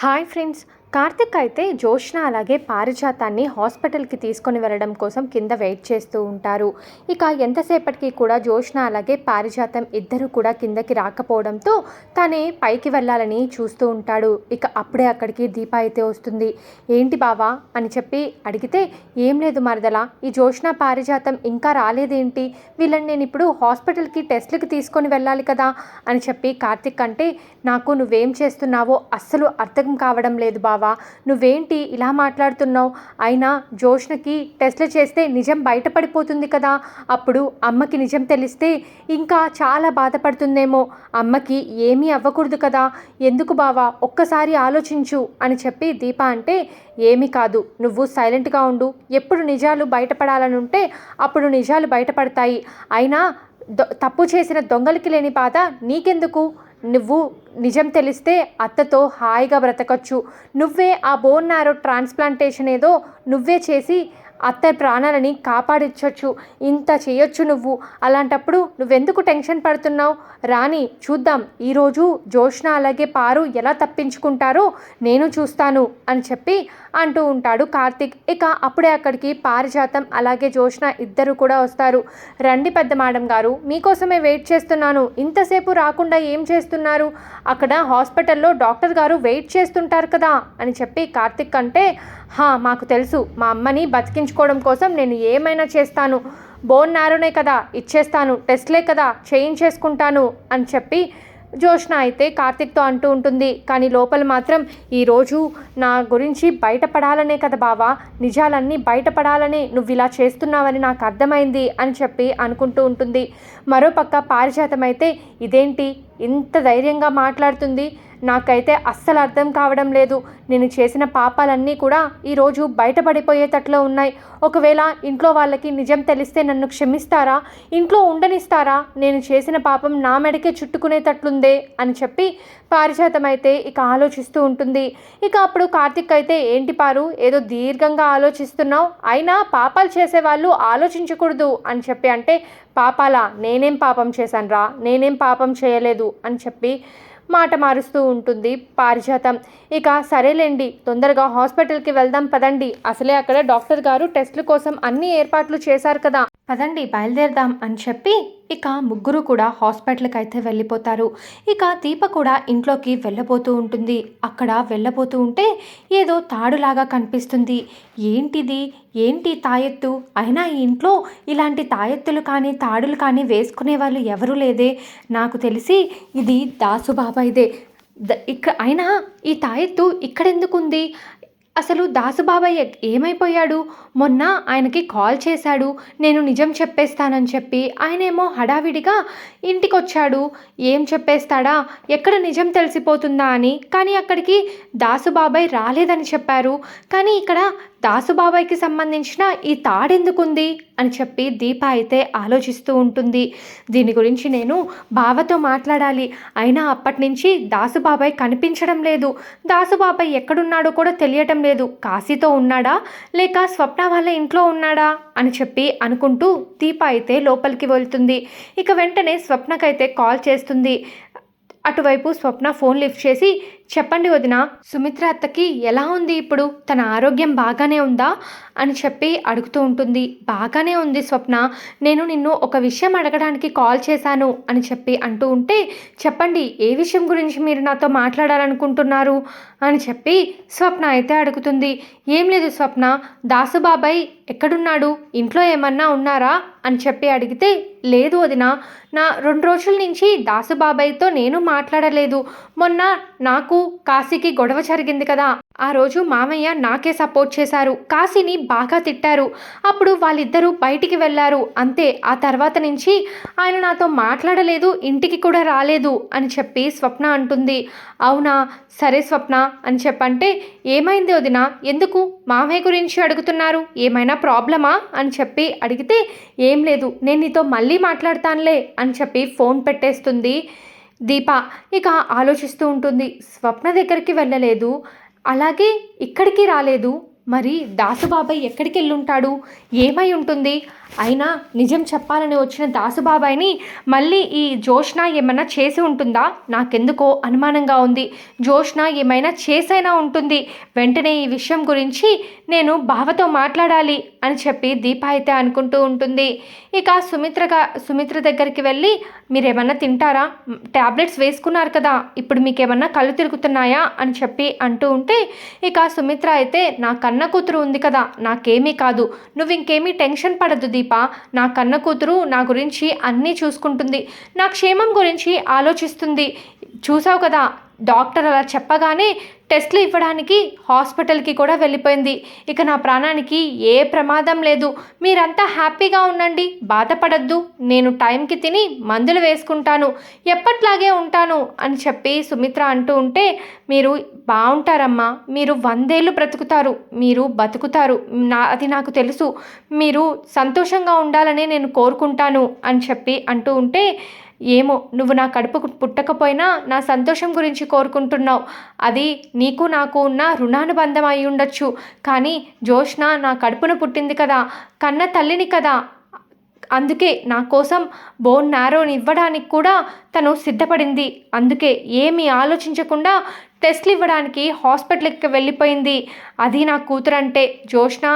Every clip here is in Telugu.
Hi friends. కార్తిక్ అయితే జోష్న అలాగే పారిజాతాన్ని హాస్పిటల్కి తీసుకొని వెళ్ళడం కోసం కింద వెయిట్ చేస్తూ ఉంటారు. ఇక ఎంతసేపటికి కూడా జోష్న అలాగే పారిజాతం ఇద్దరు కూడా కిందకి రాకపోవడంతో తనే పైకి వెళ్ళాలని చూస్తూ ఉంటాడు. ఇక అప్పుడే అక్కడికి దీప అయితే వస్తుంది. ఏంటి బావా అని చెప్పి అడిగితే, ఏం లేదు మరదలా, ఈ జోష్న పారిజాతం ఇంకా రాలేదేంటి, వీళ్ళని నేను ఇప్పుడు హాస్పిటల్కి టెస్ట్లకి తీసుకొని వెళ్ళాలి కదా అని చెప్పి కార్తిక్ అంటే, నాకు నువ్వేం చేస్తున్నావో అస్సలు అర్థం కావడం లేదు బావా, నువ్వేంటి ఇలా మాట్లాడుతున్నావు, అయినా జోష్నకి టెస్ట్లు చేస్తే నిజం బయటపడిపోతుంది కదా, అప్పుడు అమ్మకి నిజం తెలిస్తే ఇంకా చాలా బాధపడుతుందేమో, అమ్మకి ఏమీ అవ్వకూడదు కదా, ఎందుకు బావా ఒక్కసారి ఆలోచించు అని చెప్పి దీప అంటే, ఏమీ కాదు, నువ్వు సైలెంట్గా ఉండు, ఎప్పుడు నిజాలు బయటపడాలని ఉంటే అప్పుడు నిజాలు బయటపడతాయి, అయినా తప్పు చేసిన దొంగలకి లేని బాధ నీకెందుకు, నువ్వు నిజం తెలిస్తే అత్తతో హాయిగా బ్రతకచ్చు, నువ్వే ఆ బోన్ మ్యారో ట్రాన్స్ప్లాంటేషన్ ఏదో నువ్వే చేసి అత్త ప్రాణాలని కాపాడించవచ్చు, ఇంత చేయొచ్చు నువ్వు, అలాంటప్పుడు నువ్వెందుకు టెన్షన్ పడుతున్నావు, రాని చూద్దాం, ఈరోజు జోష్న అలాగే పారు ఎలా తప్పించుకుంటారో నేను చూస్తాను అని చెప్పి అంటూ ఉంటాడు కార్తిక్. ఇక అప్పుడే అక్కడికి పారిజాతం అలాగే జోష్న ఇద్దరు కూడా వస్తారు. రండి పెద్ద మేడం గారు, మీకోసమే వెయిట్ చేస్తున్నాను, ఇంతసేపు రాకుండా ఏం చేస్తున్నారు, అక్కడ హాస్పిటల్లో డాక్టర్ గారు వెయిట్ చేస్తుంటారు కదా అని చెప్పి కార్తిక్ అంటే, మాకు తెలుసు, మా అమ్మని బతికించుకోవడం కోసం నేను ఏమైనా చేస్తాను, బోన్ నారోనే కదా ఇచ్చేస్తాను, టెస్ట్లే కదా చేయించేసుకుంటాను అని చెప్పి జోష్న అయితే కార్తిక్తో అంటూ ఉంటుంది. కానీ లోపల మాత్రం ఈరోజు నా గురించి బయటపడాలనే కదా బావా, నిజాలన్నీ బయటపడాలనే నువ్వు ఇలా చేస్తున్నావని నాకు అర్థమైంది అని చెప్పి అనుకుంటూ ఉంటుంది. మరోపక్క పారిజాతం అయితే, ఇదేంటి ఇంత ధైర్యంగా మాట్లాడుతుంది, నాకైతే అస్సలు అర్థం కావడం లేదు, నేను చేసిన పాపాలన్నీ కూడా ఈరోజు బయటపడిపోయేటట్లు ఉన్నాయి, ఒకవేళ ఇంట్లో వాళ్ళకి నిజం తెలిస్తే నన్ను క్షమిస్తారా, ఇంట్లో ఉండనిస్తారా, నేను చేసిన పాపం నా మెడకే చుట్టుకునేటట్లుందే అని చెప్పి పారిజాతం అయితే ఇక ఆలోచిస్తూ ఉంటుంది. ఇక అప్పుడు కార్తిక్ అయితే, ఏంటి పారు ఏదో దీర్ఘంగా ఆలోచిస్తున్నావు, అయినా పాపాలు చేసేవాళ్ళు ఆలోచించకూడదు అని చెప్పి అంటే, పాపాలా, నేనేం పాపం చేశాను రా, నేనేం పాపం చేయలేదు అని చెప్పి మాట మారుస్తూ ఉంటుంది పారిజాతం. ఇక సరేలేండి, తొందరగా హాస్పిటల్కి వెళ్దాం పదండి, అసలే అక్కడ డాక్టర్ గారు టెస్టుల కోసం అన్ని ఏర్పాట్లు చేశారు కదా, పదండి బయలుదేరదాం అని చెప్పి ఇక ముగ్గురు కూడా హాస్పిటల్కి అయితే వెళ్ళిపోతారు. ఇక దీప కూడా ఇంట్లోకి వెళ్ళబోతూ ఉంటుంది. అక్కడ వెళ్ళబోతూ ఉంటే ఏదో తాడులాగా కనిపిస్తుంది. ఏంటిది, ఏంటి తాయెత్తు, అయినా ఈ ఇంట్లో ఇలాంటి తాయెత్తులు కానీ తాడులు కానీ వేసుకునే వాళ్ళు ఎవరూ లేదే, నాకు తెలిసి ఇది దాసుబాబాయిదే, అయినా ఈ తాయెత్తు ఇక్కడెందుకుంది, అసలు దాసుబాబాయ్ ఏమైపోయాడు, మొన్న ఆయనకి కాల్ చేశాడు, నేను నిజం చెప్పేస్తానని చెప్పి ఆయనేమో హడావిడిగా ఇంటికి వచ్చాడు, ఏం చెప్పేస్తాడా, ఎక్కడ నిజం తెలిసిపోతుందా అని, కానీ అక్కడికి దాసుబాబాయ్ రాలేదని చెప్పారు, కానీ ఇక్కడ దాసుబాబాయ్కి సంబంధించిన ఈ తాడెందుకుంది అని చెప్పి దీప అయితే ఆలోచిస్తూ ఉంటుంది. దీని గురించి నేను బావతో మాట్లాడాలి, అయినా అప్పటి నుంచి దాసుబాబాయ్ కనిపించడం లేదు, దాసుబాబాయ్ ఎక్కడున్నాడో కూడా తెలియటం లేదు, కాశీతో ఉన్నాడా లేక స్వప్న వాళ్ళ ఇంట్లో ఉన్నాడా అని చెప్పి అనుకుంటూ దీప అయితే లోపలికి వెళ్తుంది. ఇక వెంటనే స్వప్నకైతే కాల్ చేస్తుంది. అటువైపు స్వప్న ఫోన్ లిఫ్ట్ చేసి, చెప్పండి వదిన, సుమిత్ర అత్తకి ఎలా ఉంది ఇప్పుడు, తన ఆరోగ్యం బాగానే ఉందా అని చెప్పి అడుగుతూ ఉంటుంది. బాగానే ఉంది స్వప్న, నేను నిన్ను ఒక విషయం అడగడానికి కాల్ చేశాను అని చెప్పి అంటూ ఉంటే, చెప్పండి ఏ విషయం గురించి మీరు నాతో మాట్లాడాలనుకుంటున్నారు అని చెప్పి స్వప్న అయితే అడుగుతుంది. ఏం లేదు స్వప్న, దాసుబాబాయ్ ఎక్కడున్నాడు, ఇంట్లో ఏమన్నా ఉన్నారా అని చెప్పి అడిగితే, లేదు వదిన, నా 2 రోజుల నుంచి దాసుబాబాయ్తో నేను మాట్లాడలేదు, మొన్న నాకు కాశీకి గొడవ జరిగింది కదా, ఆ రోజు మామయ్య నాకే సపోర్ట్ చేశారు, కాశీని బాగా తిట్టారు, అప్పుడు వాళ్ళిద్దరూ బయటికి వెళ్ళారు అంతే, ఆ తర్వాత నుంచి ఆయన నాతో మాట్లాడలేదు, ఇంటికి కూడా రాలేదు అని చెప్పి స్వప్న అంటుంది. అవునా, సరే స్వప్న అని చెప్పంటే, ఏమైంది వదిన, ఎందుకు మామయ్య గురించి అడుగుతున్నారు, ఏమైనా ప్రాబ్లమా అని చెప్పి అడిగితే, ఏం లేదు, నేను నీతో మళ్ళీ మాట్లాడతానులే అని చెప్పి ఫోన్ పెట్టేస్తుంది దీప. ఇక ఆలోచిస్తూ ఉంటుంది, స్వప్న దగ్గరికి వెళ్ళలేదు, అలాగే ఇక్కడికి రాలేదు, మరి దాసుబాబాయ్ ఎక్కడికి వెళ్ళుంటాడు? ఏమై ఉంటుంది? అయినా నిజం చెప్పాలని వచ్చిన దాసుబాబాయ్ని మళ్ళీ ఈ జోష్న ఏమైనా చేసి ఉంటుందా? నాకెందుకో అనుమానంగా ఉంది. జోష్న ఏమైనా చేసైనా ఉంటుంది. వెంటనే ఈ విషయం గురించి నేను బావతో మాట్లాడాలి అని చెప్పి దీప అయితే అనుకుంటూ ఉంటుంది. ఇక సుమిత్ర దగ్గరికి వెళ్ళి, మీరేమన్నా తింటారా? ట్యాబ్లెట్స్ వేసుకున్నారు కదా, ఇప్పుడు మీకేమన్నా కళ్ళు తిరుగుతున్నాయా అని చెప్పి అంటూ ఉంటే, ఇక సుమిత్ర అయితే, నా కన్న కూతురు ఉంది కదా, నాకేమీ కాదు, నువ్వు ఇంకేమీ టెన్షన్ పడద్దు దీప, నా కన్న కూతురు నా గురించి అన్నీ చూసుకుంటుంది, నా క్షేమం గురించి ఆలోచిస్తుంది. చూసావు కదా, డాక్టర్ అలా చెప్పగానే టెస్ట్లు ఇవ్వడానికి హాస్పిటల్కి కూడా వెళ్ళిపోయింది. ఇక నా ప్రాణానికి ఏ ప్రమాదం లేదు, మీరంతా హ్యాపీగా ఉండండి, బాధపడద్దు, నేను టైంకి తిని మందులు వేసుకుంటాను, ఎప్పట్లాగే ఉంటాను అని చెప్పి సుమిత్ర అంటూ ఉంటే, మీరు బాగుంటారమ్మా, మీరు 100 ఏళ్ళు బ్రతుకుతారు, మీరు బతుకుతారు, అది నాకు తెలుసు, మీరు సంతోషంగా ఉండాలని నేను కోరుకుంటాను అని చెప్పి అంటూ ఉంటే, ఏమో, నువ్వు నా కడుపుకు పుట్టకపోయినా నా సంతోషం గురించి కోరుకుంటున్నావు, అది నీకు నాకు ఉన్న రుణానుబంధం అయి ఉండొచ్చు, కానీ జోష్న నా కడుపున పుట్టింది కదా, కన్న తల్లిని కదా, అందుకే నా కోసం బోన్ మ్యారోని ఇవ్వడానికి కూడా తను సిద్ధపడింది. అందుకే ఏమీ ఆలోచించకుండా టెస్ట్లు ఇవ్వడానికి హాస్పిటల్కి వెళ్ళిపోయింది. అది నా కూతురంటే. జోష్న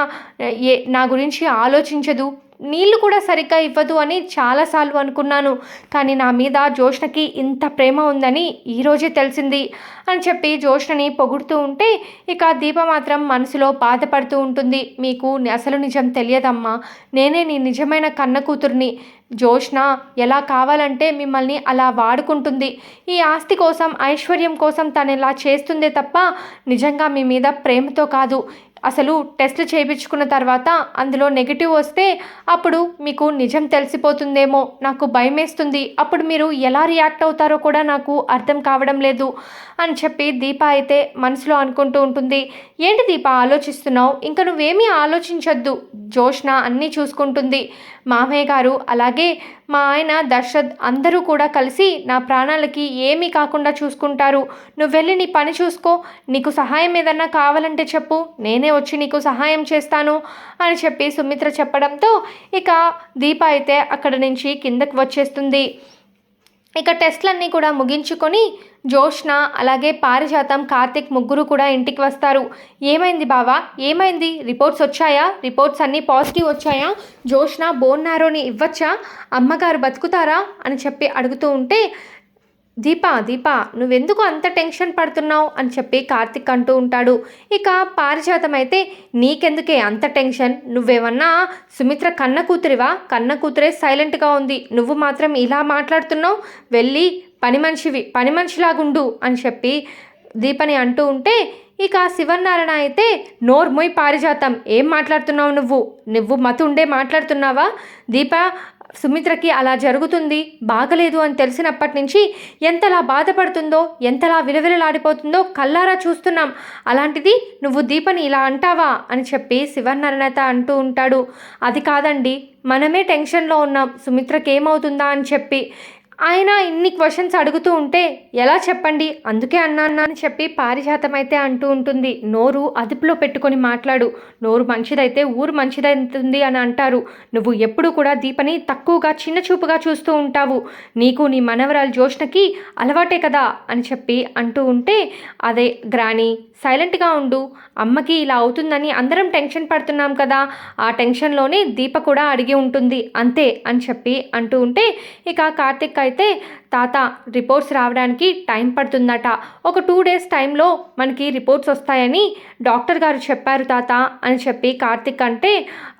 నా గురించి ఆలోచించదు, నీళ్ళు కూడా సరిగ్గా ఇవ్వదు అని చాలాసార్లు అనుకున్నాను, కానీ నా మీద జోష్నకి ఇంత ప్రేమ ఉందని ఈరోజే తెలిసింది అని చెప్పి జోష్నని పొగుడుతూ ఉంటే, ఇక దీప మాత్రం మనసులో బాధపడుతూ ఉంటుంది. మీకు అసలు నిజం తెలియదమ్మా, నేనే నీ నిజమైన కన్న కూతుర్ని. జోష్న ఎలా కావాలంటే మిమ్మల్ని అలా వాడుకుంటుంది, ఈ ఆస్తి కోసం ఐశ్వర్యం కోసం తను ఇలా చేస్తుందే తప్ప నిజంగా మీ మీద ప్రేమతో కాదు. అసలు టెస్ట్లు చేయించుకున్న తర్వాత అందులో నెగిటివ్ వస్తే అప్పుడు మీకు నిజం తెలిసిపోతుందేమో, నాకు భయమేస్తుంది, అప్పుడు మీరు ఎలా రియాక్ట్ అవుతారో కూడా నాకు అర్థం కావడం లేదు అని చెప్పి దీప అయితే మనసులో అనుకుంటూ ఉంటుంది. ఏంటి దీప ఆలోచిస్తున్నావు? ఇంకా నువ్వేమీ ఆలోచించొద్దు, జోష్న అన్నీ చూసుకుంటుంది. మామయ్య గారు అలాగే మా ఆయన దర్శద్ అందరూ కూడా కలిసి నా ప్రాణాలకి ఏమీ కాకుండా చూసుకుంటారు. నువ్వు వెళ్ళి నీ పని చూసుకో, నీకు సహాయం ఏదన్నా కావాలంటే చెప్పు, నేనే వచ్చి నీకు సహాయం చేస్తాను అని చెప్పి సుమిత్ర చెప్పడంతో ఇక దీప అయితే అక్కడ నుంచి కిందకు వచ్చేస్తుంది. ఇక టెస్ట్లన్నీ కూడా ముగించుకొని జోష్న అలాగే పారిజాతం కార్తిక్ ముగ్గురు కూడా ఇంటికి వస్తారు. ఏమైంది బావా, ఏమైంది? రిపోర్ట్స్ వచ్చాయా? రిపోర్ట్స్ అన్నీ పాజిటివ్ వచ్చాయా? జోష్న బోన్ మ్యారోని ఇవ్వచ్చా? అమ్మగారు బతుకుతారా అని చెప్పి అడుగుతూ ఉంటే, దీప నువ్వెందుకు అంత టెన్షన్ పడుతున్నావు అని చెప్పి కార్తిక్ అంటూ ఉంటాడు. ఇక పారిజాతం అయితే, నీకెందుకే అంత టెన్షన్, నువ్వేమన్నా సుమిత్ర కన్న కూతురివా? కన్న కూతురే సైలెంట్గా ఉంది, నువ్వు మాత్రం ఇలా మాట్లాడుతున్నావు, వెళ్ళి పని మనిషిలాగుండు అని చెప్పి దీపని అంటూ ఉంటే, ఇక శివనారాయణ అయితే, నోర్మొయ్ పారిజాతం, ఏం మాట్లాడుతున్నావు నువ్వు మతి ఉండే మాట్లాడుతున్నావా? దీప సుమిత్రకి అలా జరుగుతుంది, బాగలేదు అని తెలిసినప్పటి నుంచి ఎంతలా బాధపడుతుందో, ఎంతలా విలవిలలాడిపోతుందో కల్లారా చూస్తున్నాం, అలాంటిది నువ్వు దీపని ఇలా అంటావా అని చెప్పి శివనారాయణ అంటూ ఉంటాడు. అది కాదండి, మనమే టెన్షన్లో ఉన్నాం, సుమిత్రకి ఏమవుతుందా అని చెప్పి. ఆయన ఇన్ని క్వశ్చన్స్ అడుగుతూ ఉంటే ఎలా చెప్పండి, అందుకే అన్నా అని చెప్పి పారిజాతం అయితే అంటూ ఉంటుంది. నోరు అదుపులో పెట్టుకొని మాట్లాడు, నోరు మంచిదైతే ఊరు మంచిదవుతుంది అని అంటారు. నువ్వు ఎప్పుడు కూడా దీపని తక్కువగా చిన్న చూపుగా చూస్తూ ఉంటావు, నీకు నీ మనవరాలు జోష్నకి అలవాటే కదా అని చెప్పి అంటూ ఉంటే, అదే గ్రాని సైలెంట్గా ఉండు, అమ్మకి ఇలా అవుతుందని అందరం టెన్షన్ పడుతున్నాం కదా, ఆ టెన్షన్లోనే దీప కూడా అడిగి ఉంటుంది అంతే అని చెప్పి అంటూ ఉంటే, ఇక కార్తిక్ అయితే, తాత రిపోర్ట్స్ రావడానికి టైం పడుతుందట, ఒక 2 days టైంలో మనకి రిపోర్ట్స్ వస్తాయని డాక్టర్ గారు చెప్పారు తాత అని చెప్పి కార్తిక్ అంటే,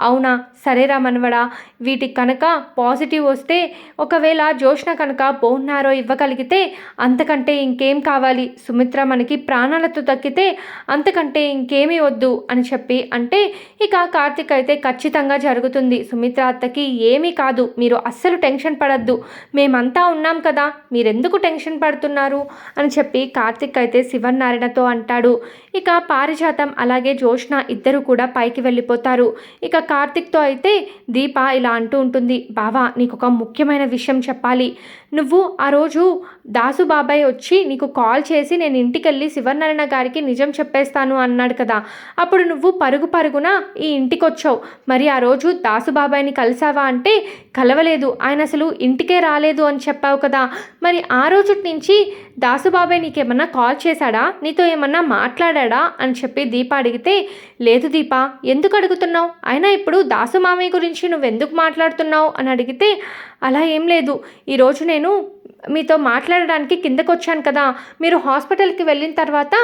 అవునా, సరేరా మనవడా, వీటికి కనుక పాజిటివ్ వస్తే, ఒకవేళ జోష్న కనుక బోన్ మ్యారో ఇవ్వగలిగితే అంతకంటే ఇంకేం కావాలి, సుమిత్ర మనకి ప్రాణాలతో దక్కితే అంతకంటే ఇంకేమీ వద్దు అని చెప్పి అంటే, ఇక కార్తిక్ అయితే ఖచ్చితంగా జరుగుతుంది, సుమిత్ర అత్తకి ఏమీ కాదు, మీరు అస్సలు టెన్షన్ పడద్దు, మేమంతా ఉన్నాం కదా, మీరెందుకు టెన్షన్ పడుతున్నారు అని చెప్పి కార్తిక్ అయితే శివనారాయణతో అంటాడు. ఇక పారిజాతం అలాగే జోష్న ఇద్దరు కూడా పైకి వెళ్ళిపోతారు. ఇక కార్తిక్తో అయితే దీప ఇలా అంటూ ఉంటుంది, బావా నీకు ఒక ముఖ్యమైన విషయం చెప్పాలి, నువ్వు ఆ రోజు దాసు బాబాయ్ వచ్చి నీకు కాల్ చేసి నేను ఇంటికెళ్ళి శివనారాయణ గారికి నిజం చెప్పేస్తాను అన్నాడు కదా, అప్పుడు నువ్వు పరుగు పరుగున ఈ ఇంటికి వచ్చావు. మరి ఆ రోజు దాసు బాబాయ్ని కలిసావా అంటే కలవలేదు, ఆయన అసలు ఇంటికే రాలేదు అని చెప్పావు కదా. మరి ఆ రోజు నుంచి దాసు బాబాయ్ నీకేమన్నా కాల్ చేశాడా, నీతో ఏమన్నా మాట్లాడా అని చెప్పి దీప అడిగితే, లేదు దీప, ఎందుకు అడుగుతున్నావు, అయినా ఇప్పుడు దాసు మామయ్య గురించి నువ్వెందుకు మాట్లాడుతున్నావు అని అడిగితే, అలా ఏం లేదు, ఈరోజు నేను మీతో మాట్లాడడానికి కిందకు వచ్చాను కదా, మీరు హాస్పిటల్కి వెళ్ళిన తర్వాత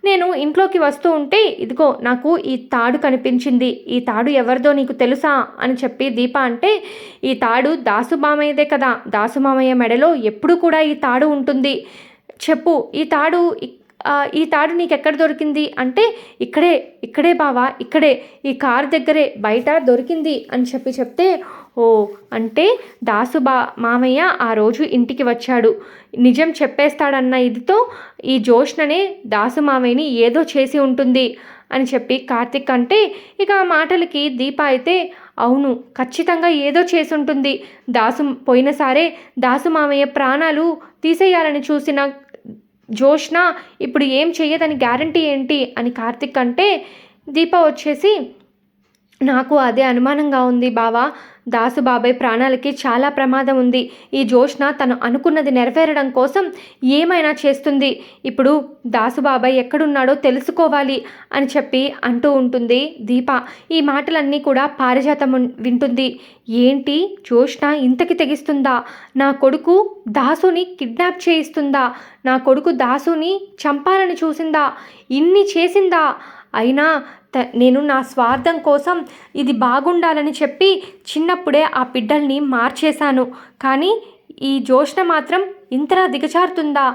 నేను ఇంట్లోకి వస్తూ ఉంటే ఇదిగో నాకు ఈ తాడు కనిపించింది, ఈ తాడు ఎవరిదో నీకు తెలుసా అని చెప్పి దీప అంటే, ఈ తాడు దాసు మామయ్యదే కదా, దాసు మామయ్య మెడలో ఎప్పుడు కూడా ఈ తాడు ఉంటుంది, చెప్పు ఈ తాడు నీకు ఎక్కడ దొరికింది అంటే, ఇక్కడే బావా, ఇక్కడే ఈ కారు దగ్గరే బయట దొరికింది అని చెప్తే, ఓ అంటే మామయ్య ఆ రోజు ఇంటికి వచ్చాడు, నిజం చెప్పేస్తాడన్న ఇదితో ఈ జోష్ననే దాసు మామయ్యని ఏదో చేసి ఉంటుంది అని చెప్పి కార్తిక్ అంటే, ఇక ఆ మాటలకి దీప అయితే అవును ఖచ్చితంగా ఏదో చేసి ఉంటుంది, పోయినసారే దాసు మామయ్య ప్రాణాలు తీసేయాలని చూసిన జోష్న ఇప్పుడు ఏం చెయ్యదని గ్యారంటీ ఏంటి అని కార్తిక్ అంటే, దీప వచ్చేసి నాకు అదే అనుమానంగా ఉంది బావా, దాసు బాబాయ్ ప్రాణాలకి చాలా ప్రమాదం ఉంది, ఈ జోష్న తను అనుకున్నది నెరవేరడం కోసం ఏమైనా చేస్తుంది, ఇప్పుడు దాసు బాబాయ్ ఎక్కడున్నాడో తెలుసుకోవాలి అని చెప్పి అంటూ ఉంటుంది దీప. ఈ మాటలన్నీ కూడా పారిజాతం వింటుంది. ఏంటి జోష్న ఇంతకి తెగిస్తుందా, నా కొడుకు దాసుని కిడ్నాప్ చేయిస్తుందా, నా కొడుకు దాసుని చంపాలని చూసిందా, ఇన్ని చేసిందా, అయినా నేను నా స్వార్థం కోసం ఇది బాగుండాలని చెప్పి చిన్నప్పుడే ఆ బిడ్డల్ని మార్చేశాను, కానీ ఈ జోష్న మాత్రం ఇంతలా దిగజారుతుందా,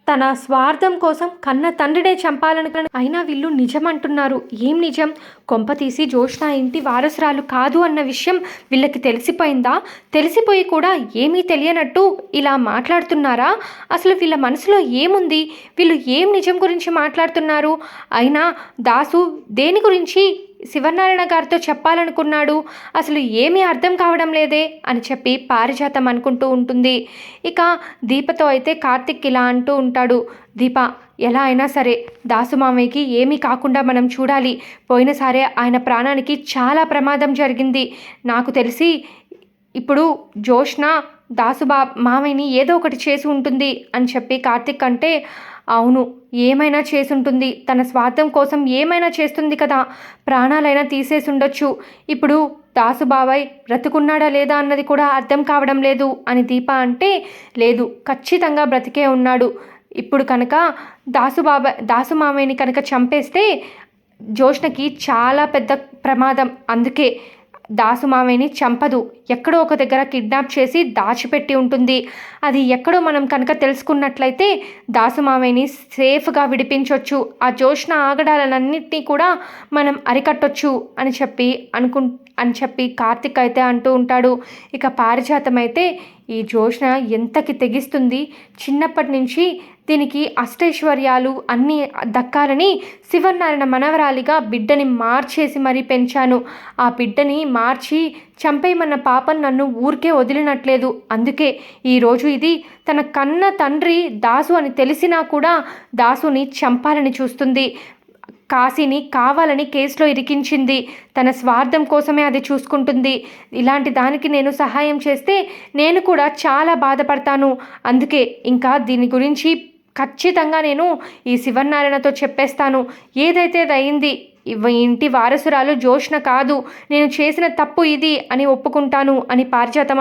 తన స్వార్థం కోసం కన్న తండ్రినే చంపాలనుకున్న, అయినా వీళ్ళు నిజం అంటున్నారు, ఏం నిజం, కొంపతీసి జోష్న ఇంటి వారసురాలు కాదు అన్న విషయం వీళ్ళకి తెలిసిపోయిందా, తెలిసిపోయి కూడా ఏమీ తెలియనట్టు ఇలా మాట్లాడుతున్నారా, అసలు వీళ్ళ మనసులో ఏముంది, వీళ్ళు ఏం నిజం గురించి మాట్లాడుతున్నారు, అయినా దాసు దేని గురించి శివనారాయణ గారితో చెప్పాలనుకున్నాడు, అసలు ఏమీ అర్థం కావడం లేదే అని చెప్పి పారిజాతం అనుకుంటూ ఉంటుంది. ఇక దీపతో అయితే కార్తిక్ ఇలా అంటూ ఉంటాడు, దీప ఎలా అయినా సరే దాసు మామయ్యకి ఏమీ కాకుండా మనం చూడాలి, పోయినసారే ఆయన ప్రాణానికి చాలా ప్రమాదం జరిగింది, నాకు తెలిసి ఇప్పుడు జోష్న మామయ్యని ఏదో ఒకటి చేసి ఉంటుంది అని చెప్పి కార్తిక్ అంటే, అవును ఏమైనా చేసుంటుంది, తన స్వార్థం కోసం ఏమైనా చేస్తుంది కదా, ప్రాణాలైనా తీసేసి ఉండొచ్చు, ఇప్పుడు దాసు బాబాయ్ బ్రతుకున్నాడా లేదా అన్నది కూడా అర్థం కావడం లేదు అని దీప అంటే, లేదు ఖచ్చితంగా బ్రతికే ఉన్నాడు, ఇప్పుడు కనుక దాసు మామయ్యని కనుక చంపేస్తే జోష్నకి చాలా పెద్ద ప్రమాదం, అందుకే దాసు మామయ్యని చంపదు, ఎక్కడో ఒక దగ్గర కిడ్నాప్ చేసి దాచిపెట్టి ఉంటుంది, అది ఎక్కడో మనం కనుక తెలుసుకున్నట్లయితే దాసు మామయ్యని సేఫ్గా విడిపించవచ్చు, ఆ జోష్న ఆగడాలన్నింటినీ కూడా మనం అరికట్టొచ్చు అని చెప్పి కార్తిక్ అయితే అంటూ ఉంటాడు. ఇక పారిజాతం అయితే ఈ జోష్న ఎంతకి తెగిస్తుంది, చిన్నప్పటి నుంచి దీనికి అష్టైశ్వర్యాలు అన్నీ దక్కాలని శివనారాయణ మనవరాలిగా బిడ్డని మార్చేసి మరీ పెంచాను, ఆ బిడ్డని మార్చి చంపేయమన్న పాపం నన్ను ఊరికే వదిలినట్లేదు, అందుకే ఈరోజు ఇది తన కన్న తండ్రి దాసు అని తెలిసినా కూడా దాసుని చంపాలని చూస్తుంది, కాశీని కావాలని కేసులో ఇరికించింది, తన స్వార్థం కోసమే అది చూసుకుంటుంది, ఇలాంటి దానికి నేను సహాయం చేస్తే నేను కూడా చాలా బాధపడతాను, అందుకే ఇంకా దీని గురించి ఖచ్చితంగా నేను ఈ శివనారాయణతో చెప్పేస్తాను, ఏదైతే అది అయింది, ఇంటి వారసురాలు జోష్న కాదు, నేను చేసిన తప్పు ఇది అని ఒప్పుకుంటాను అని పారిజాతం